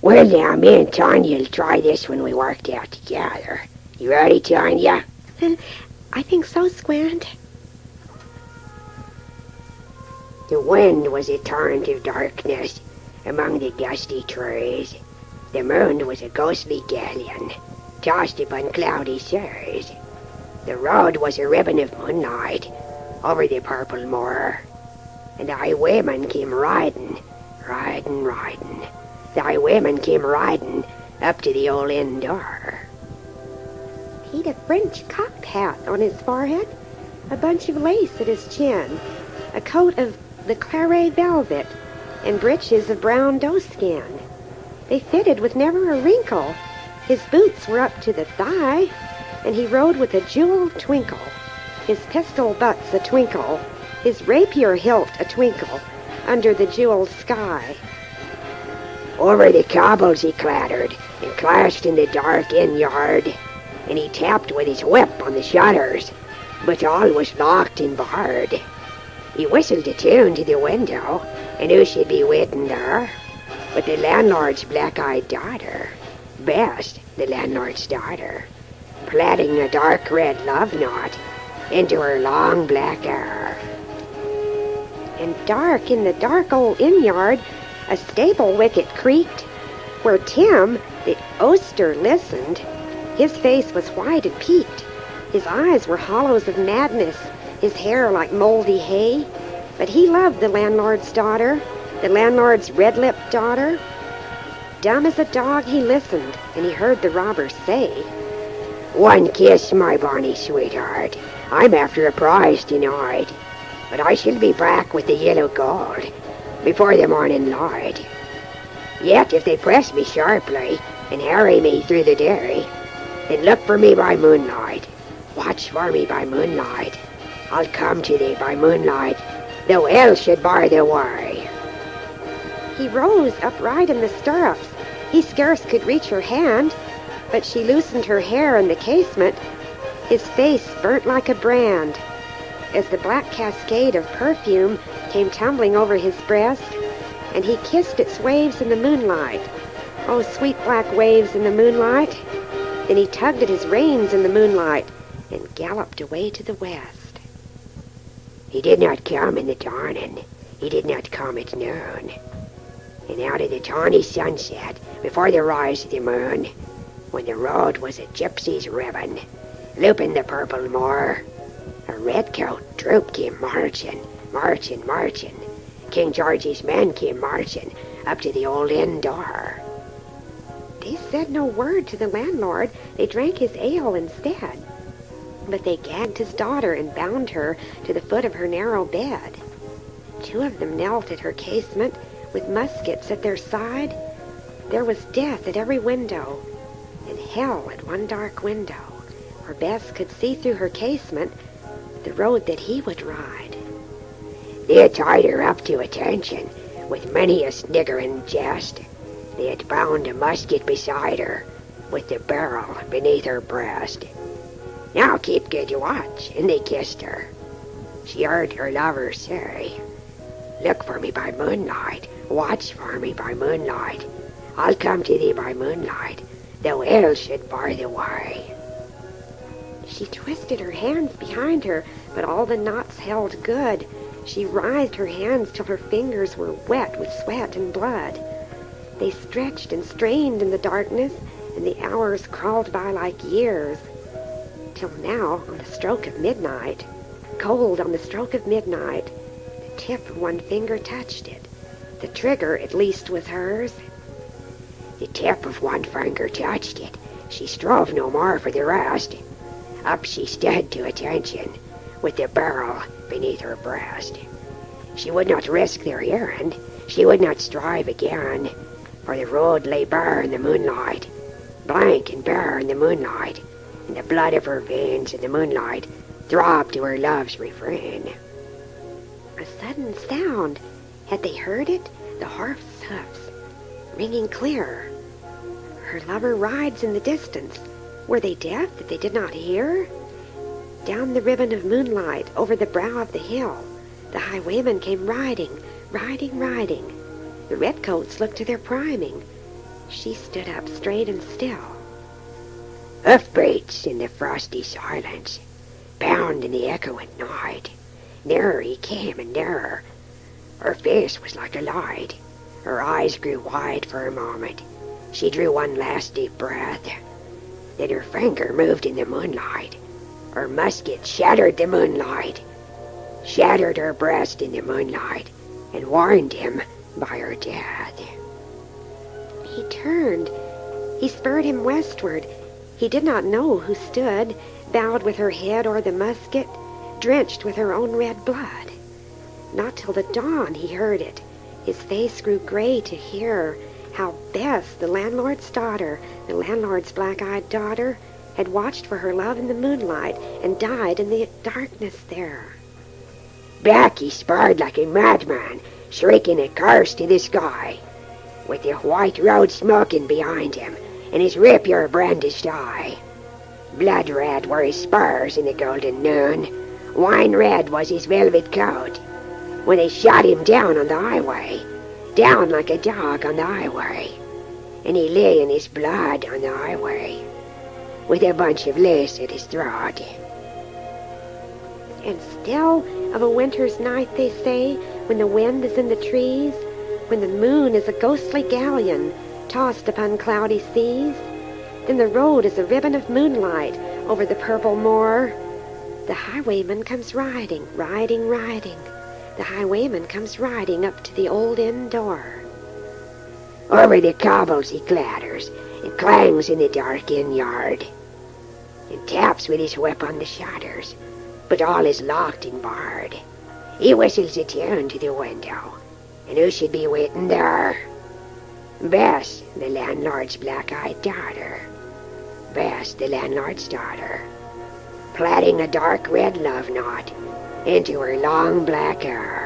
Well now, me and Tonya'll try this when we worked out together. You ready, Tonya? I think so, Squint. The wind was a torrent of darkness among the gusty trees. The moon was a ghostly galleon, tossed upon cloudy seas. The road was a ribbon of moonlight over the purple moor. And the highwayman came riding. The highwayman came riding up to the old inn door. He'd a French cocked hat on his forehead, a bunch of lace at his chin, a coat of the claret velvet, and breeches of brown doeskin. They fitted with never a wrinkle. His boots were up to the thigh, and he rode with a jeweled twinkle. His pistol butts a twinkle, his rapier hilt a twinkle, under the jeweled sky. Over the cobbles he clattered, and clashed in the dark inn yard, and he tapped with his whip on the shutters, but all was locked and barred. He whistled a tune to the window, and who should be waiting there but the landlord's black-eyed daughter, Bess, the landlord's daughter, plaiting a dark red love knot into her long black hair. And dark in the dark old inn yard, a stable wicket creaked, where Tim, the oster, listened. His face was white and peaked. His eyes were hollows of madness, his hair like moldy hay. But he loved the landlord's daughter, the landlord's red-lipped daughter. Dumb as a dog he listened, and he heard the robber say, "One kiss, my bonny sweetheart. I'm after a prize tonight, but I shall be back with the yellow gold before the morning light. Yet if they press me sharply and harry me through the day, then look for me by moonlight, watch for me by moonlight. I'll come to thee by moonlight, though hell should bar the way." He rose upright in the stirrups. He scarce could reach her hand, but she loosened her hair in the casement. His face burnt like a brand, as the black cascade of perfume came tumbling over his breast, and he kissed its waves in the moonlight. Oh, sweet black waves in the moonlight. Then he tugged at his reins in the moonlight and galloped away to the west. He did not come in the dawning, he did not come at noon. And out of the tawny sunset, before the rise of the moon, when the road was a gypsy's ribbon, looping the purple moor, a red-coat troop came marching. King George's men came marching up to the old inn door. They said no word to the landlord, they drank his ale instead. But they gagged his daughter and bound her to the foot of her narrow bed. 2 of them knelt at her casement, with muskets at their side. There was death at every window, and hell at one dark window, where Bess could see through her casement the road that he would ride. They had tied her up to attention, with many a sniggering jest. They had bound a musket beside her, with the barrel beneath her breast. "Now keep good watch," and they kissed her. She heard her lover say, "Look for me by moonlight, watch for me by moonlight. I'll come to thee by moonlight, though hell should bar the way." She twisted her hands behind her, but all the knots held good. She writhed her hands till her fingers were wet with sweat and blood. They stretched and strained in the darkness, and the hours crawled by like years. Till now, on the stroke of midnight, cold on the stroke of midnight, the tip of one finger touched it. The trigger, at least, was hers. The tip of one finger touched it. She strove no more for the rest. Up she stood to attention, with the barrel beneath her breast. She would not risk their errand, she would not strive again, for the road lay bare in the moonlight, blank and bare in the moonlight, and the blood of her veins in the moonlight throbbed to her love's refrain. A sudden sound. Had they heard it? The horse's hoofs, ringing clear. Her lover rides in the distance. Were they deaf that they did not hear? Down the ribbon of moonlight, over the brow of the hill, the highwayman came riding. The redcoats looked to their priming. She stood up straight and still. Hoofbeats in the frosty silence, bound in the echoing night. Nearer he came and nearer. Her face was like a light. Her eyes grew wide for a moment. She drew one last deep breath. Then her finger moved in the moonlight. Her musket shattered the moonlight, shattered her breast in the moonlight, and warned him by her death. He turned. He spurred him westward. He did not know who stood, bowed with her head o'er the musket, drenched with her own red blood. Not till the dawn he heard it. His face grew gray to hear how Bess, the landlord's daughter, the landlord's black-eyed daughter, had watched for her love in the moonlight and died in the darkness there. Back he spurred like a madman, shrieking a curse to the sky, with the white road smoking behind him and his rapier brandished eye. Blood red were his spurs in the golden noon. Wine red was his velvet coat. When they shot him down on the highway, down like a dog on the highway, and he lay in his blood on the highway, with a bunch of lace at his throat. And still of a winter's night, they say, when the wind is in the trees, when the moon is a ghostly galleon tossed upon cloudy seas, then the road is a ribbon of moonlight over the purple moor. The highwayman comes riding, riding, riding. The highwayman comes riding up to the old inn door. Over the cobbles he clatters, and clangs in the dark inn yard, and taps with his whip on the shutters, but all is locked and barred. He whistles a tune to the window, and who should be waiting there? Bess, the landlord's black-eyed daughter. Bess, the landlord's daughter, plaiting a dark red love knot into her long black hair.